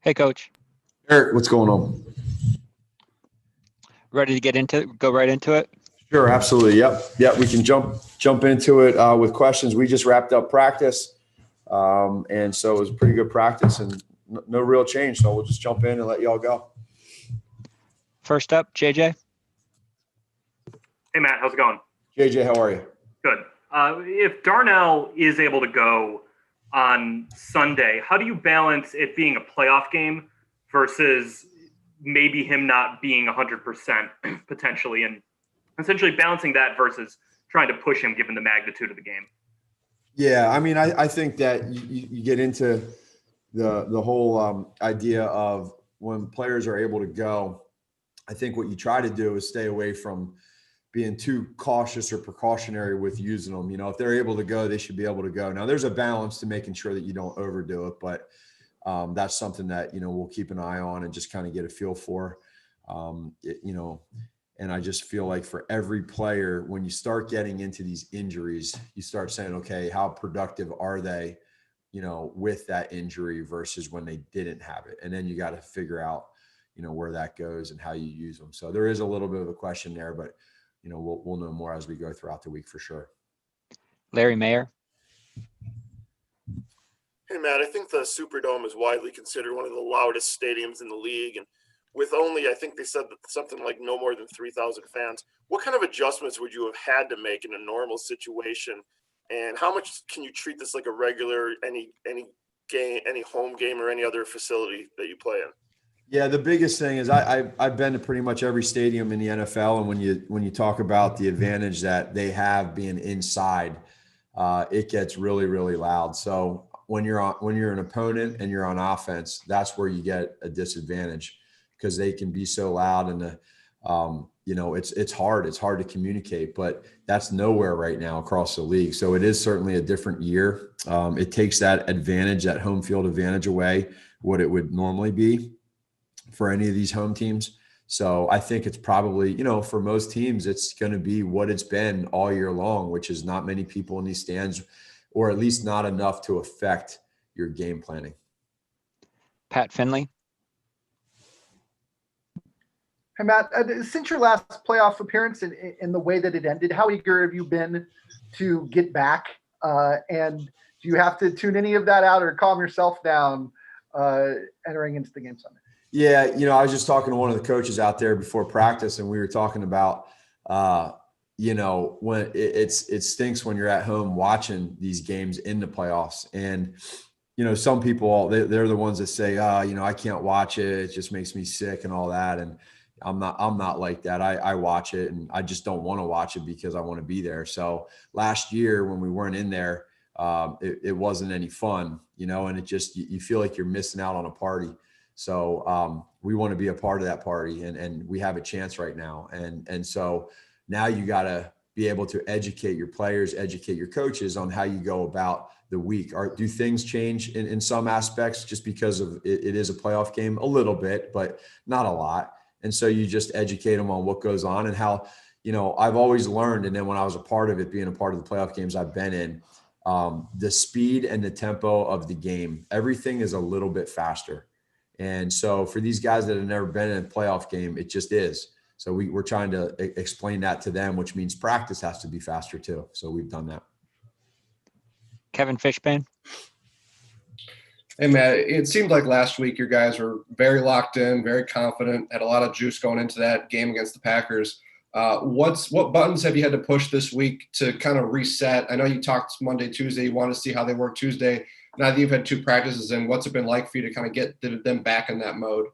Hey, Coach. Eric, what's going on? Ready to go right into it? Sure, absolutely. Yep. We can jump into it with questions. We just wrapped up practice, and so it was a pretty good practice and no real change. So we'll just jump in and let y'all go. First up, JJ. Hey, Matt, how's it going? JJ, how are you? Good. If Darnell is able to go on Sunday, how do you balance it being a playoff game versus maybe him not being 100% potentially, and essentially balancing that versus trying to push him given the magnitude of the game? Yeah, I mean, I think that you get into the whole idea of when players are able to go. I think what you try to do is stay away from being too cautious or precautionary with using them. You know, if they're able to go, they should be able to go. Now, there's a balance to making sure that you don't overdo it, but that's something that, we'll keep an eye on and just kind of get a feel for. And I just feel like for every player, when you start getting into these injuries, you start saying, okay, how productive are they, with that injury versus when they didn't have it? And then you got to figure out, where that goes and how you use them. So there is a little bit of a question there, but we'll know more as we go throughout the week for sure. Larry Mayer. Hey, Matt, I think the Superdome is widely considered one of the loudest stadiums in the league. And with only, I think they said that something like no more than 3,000 fans, what kind of adjustments would you have had to make in a normal situation? And how much can you treat this like a regular, any game, any home game or any other facility that you play in? Yeah, the biggest thing is I've been to pretty much every stadium in the NFL, and when you talk about the advantage that they have being inside, it gets really, really loud. So when you're an opponent and you're on offense, that's where you get a disadvantage because they can be so loud and it's hard. It's hard to communicate, but that's nowhere right now across the league. So it is certainly a different year. It takes that advantage, that home field advantage away, what it would normally be for any of these home teams. So I think it's probably, for most teams, it's going to be what it's been all year long, which is not many people in these stands, or at least not enough to affect your game planning. Pat Finley. Hey, Matt, since your last playoff appearance and the way that it ended, how eager have you been to get back? And do you have to tune any of that out or calm yourself down entering into the game Sunday? Yeah, I was just talking to one of the coaches out there before practice, and we were talking about, when it stinks when you're at home watching these games in the playoffs. And, some people, they're the ones that say, I can't watch it. It just makes me sick and all that. And I'm not like that. I watch it, and I just don't want to watch it because I want to be there. So last year when we weren't in there, it wasn't any fun, and it just, you feel like you're missing out on a party. So we want to be a part of that party, and we have a chance right now. And so now you got to be able to educate your players, educate your coaches on how you go about the week. Do things change in some aspects just because of it is a playoff game? A little bit, but not a lot. And so you just educate them on what goes on and how, I've always learned. And then when I was a part of it, being a part of the playoff games I've been in, the speed and the tempo of the game, everything is a little bit faster. And so for these guys that have never been in a playoff game, it just is. So we're trying to explain that to them, which means practice has to be faster too. So we've done that. Kevin Fishbane. Hey, Matt, it seemed like last week your guys were very locked in, very confident, had a lot of juice going into that game against the Packers. What buttons have you had to push this week to kind of reset? I know you talked Monday, Tuesday. You wanted to see how they work Tuesday. Now that you've had two practices in, what's it been like for you to kind of get them back in that mode?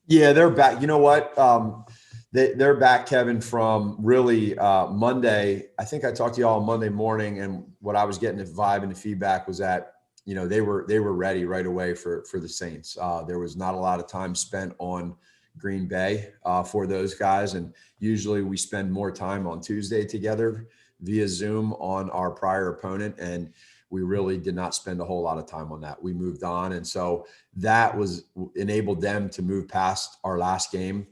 Yeah, they're back. You know what? They're back, Kevin, from really Monday. I think I talked to y'all on Monday morning, and what I was getting the vibe and the feedback was that, they were ready right away for the Saints. There was not a lot of time spent on Green Bay for those guys. And usually we spend more time on Tuesday together via Zoom on our prior opponent. And we really did not spend a whole lot of time on that. We moved on. And so that enabled them to move past our last game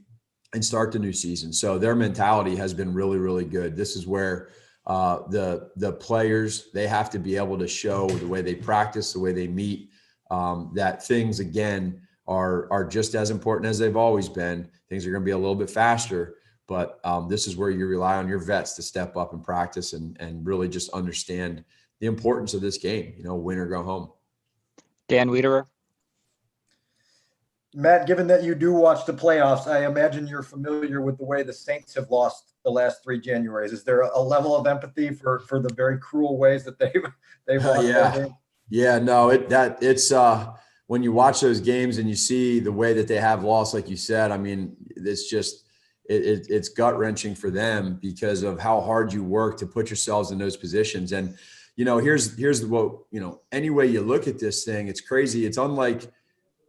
and start the new season. So their mentality has been really, really good. This is where the players, they have to be able to show the way they practice, the way they meet, that things, again, are just as important as they've always been. Things are going to be a little bit faster, but this is where you rely on your vets to step up and practice and really just understand the importance of this game, win or go home. Dan Wiederer. Matt, given that you do watch the playoffs, I imagine you're familiar with the way the Saints have lost the last 3 Januaries. Is there a level of empathy for the very cruel ways that they've lost their game? Yeah, no, it's when you watch those games and you see the way that they have lost, like you said, I mean, it's just it's gut wrenching for them because of how hard you work to put yourselves in those positions. And here's what any way you look at this thing, it's crazy. It's unlike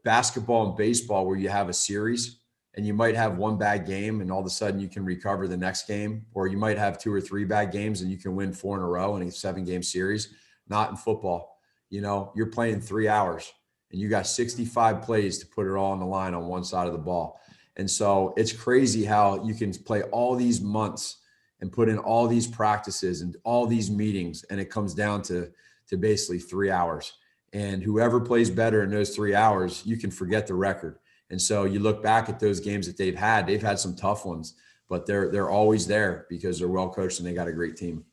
basketball and baseball where you have a series and you might have one bad game and all of a sudden you can recover the next game, or you might have 2 or 3 bad games and you can win 4 in a row in a 7-game series. Not in football. You're playing 3 hours and you got 65 plays to put it all on the line on one side of the ball. And so it's crazy how you can play all these months and put in all these practices and all these meetings, and it comes down to basically 3 hours. And whoever plays better in those 3 hours, you can forget the record. And so you look back at those games that they've had some tough ones, but they're always there because they're well coached and they got a great team.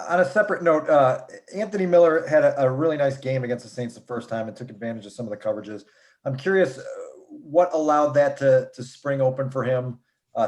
On a separate note, Anthony Miller had a really nice game against the Saints the first time and took advantage of some of the coverages. I'm curious what allowed that to spring open for him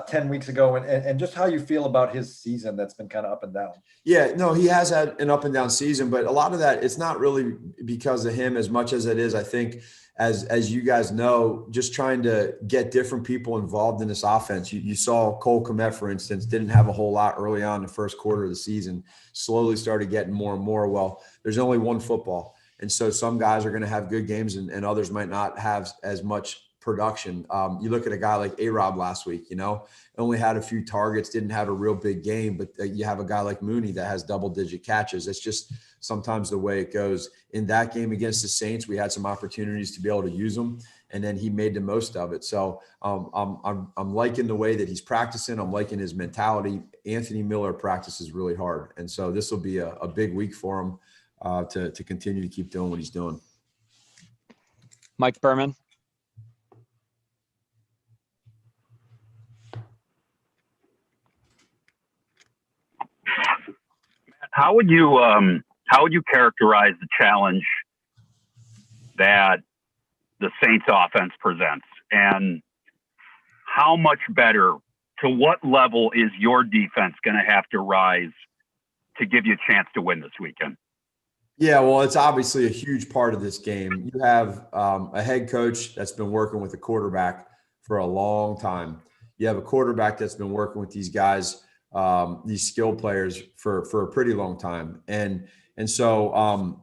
10 weeks ago, and just how you feel about his season that's been kind of up and down. Yeah, no, he has had an up and down season, but a lot of that, it's not really because of him as much as it is, I think, as you guys know, just trying to get different people involved in this offense. You saw Cole Kmet, for instance, didn't have a whole lot early on in the first quarter of the season, slowly started getting more and more. Well, there's only one football. And so some guys are going to have good games and others might not have as much production. You look at a guy like A-Rob last week, only had a few targets, didn't have a real big game, but you have a guy like Mooney that has double-digit catches. It's just sometimes the way it goes. In that game against the Saints, we had some opportunities to be able to use them, and then he made the most of it. So I'm liking the way that he's practicing. I'm liking his mentality. Anthony Miller practices really hard, and so this will be a big week for him to continue to keep doing what he's doing. Mike Berman. How would you characterize the challenge that the Saints offense presents, and how much better, to what level is your defense going to have to rise to give you a chance to win this weekend? Yeah, well, it's obviously a huge part of this game. You have a head coach that's been working with a quarterback for a long time. You have a quarterback that's been working with these guys, these skill players for a pretty long time. And so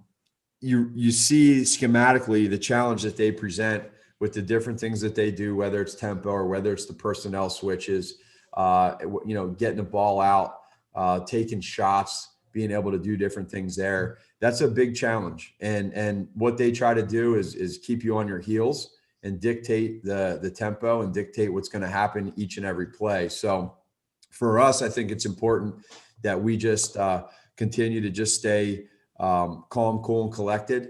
you see schematically the challenge that they present with the different things that they do, whether it's tempo or whether it's the personnel switches, getting the ball out, taking shots, being able to do different things there. That's a big challenge. And what they try to do is keep you on your heels and dictate the tempo and dictate what's going to happen each and every play. So for us, I think it's important that we just continue to just stay calm, cool, and collected,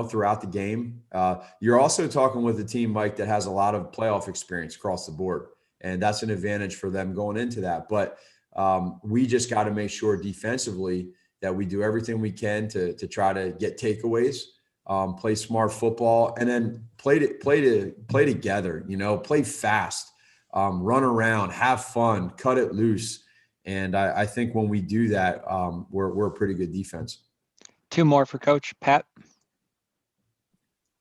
throughout the game. You're also talking with a team, Mike, that has a lot of playoff experience across the board, and that's an advantage for them going into that. But we just got to make sure defensively that we do everything we can to try to get takeaways, play smart football, and then play together, play fast, run around, have fun, cut it loose. And I think when we do that, we're a pretty good defense. 2 more for Coach. Pat.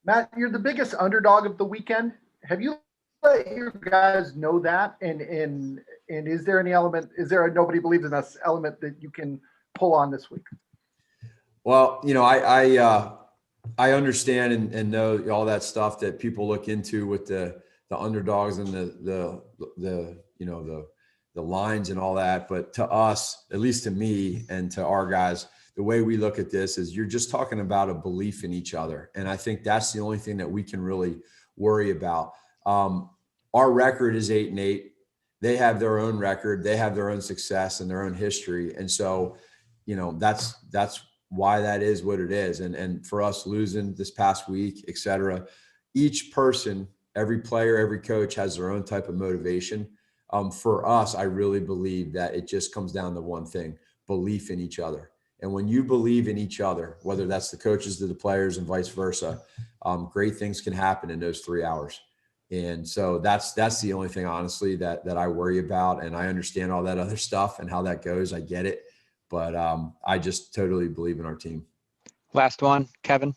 Matt, you're the biggest underdog of the weekend. Have you let your guys know that? And is there any element, is there a nobody believes in us element that you can pull on this week? Well, I understand and know all that stuff that people look into with the underdogs and the lines and all that. But to us, at least to me and to our guys, the way we look at this is you're just talking about a belief in each other. And I think that's the only thing that we can really worry about. Our record is 8-8. They have their own record. They have their own success and their own history. And so, that's why that is what it is. And for us losing this past week, et cetera, each person, every player, every coach has their own type of motivation. For us, I really believe that it just comes down to one thing: belief in each other. And when you believe in each other, whether that's the coaches to the players and vice versa, great things can happen in those 3 hours. And so that's the only thing, honestly, that I worry about. And I understand all that other stuff and how that goes. I get it. But I just totally believe in our team. Last one, Kevin.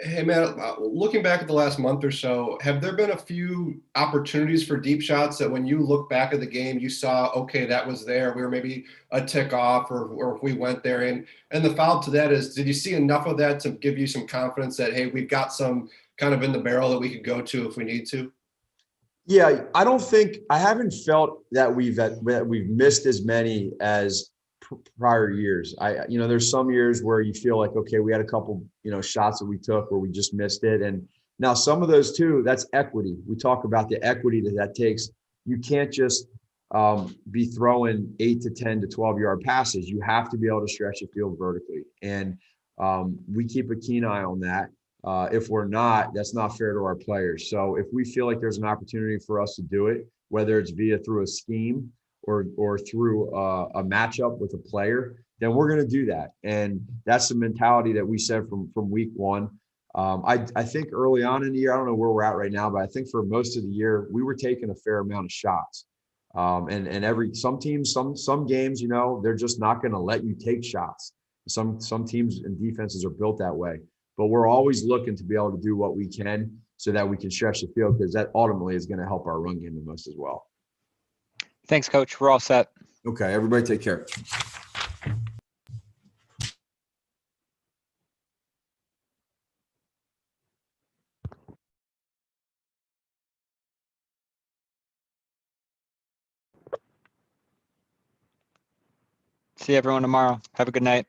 Hey, man, looking back at the last month or so, have there been a few opportunities for deep shots that when you look back at the game, you saw, okay, that was there. We were maybe a tick off or if we went there. And the follow-up to that is, did you see enough of that to give you some confidence that, hey, we've got some kind of in the barrel that we could go to if we need to? Yeah, I haven't felt that we've missed as many as prior years. There's some years where you feel like, okay, we had a couple, shots that we took where we just missed it. And now some of those too, that's equity. We talk about the equity that takes. You can't just be throwing 8 to 10 to 12-yard passes. You have to be able to stretch the field vertically. And we keep a keen eye on that. If we're not, that's not fair to our players. So if we feel like there's an opportunity for us to do it, whether it's through a scheme or through a matchup with a player, then we're going to do that. And that's the mentality that we said from week one. I think early on in the year, I don't know where we're at right now, but I think for most of the year, we were taking a fair amount of shots. And some teams, some games, they're just not going to let you take shots. Some teams and defenses are built that way. But we're always looking to be able to do what we can so that we can stretch the field, because that ultimately is going to help our run game the most as well. Thanks, Coach. We're all set. Okay, everybody take care. See everyone tomorrow. Have a good night.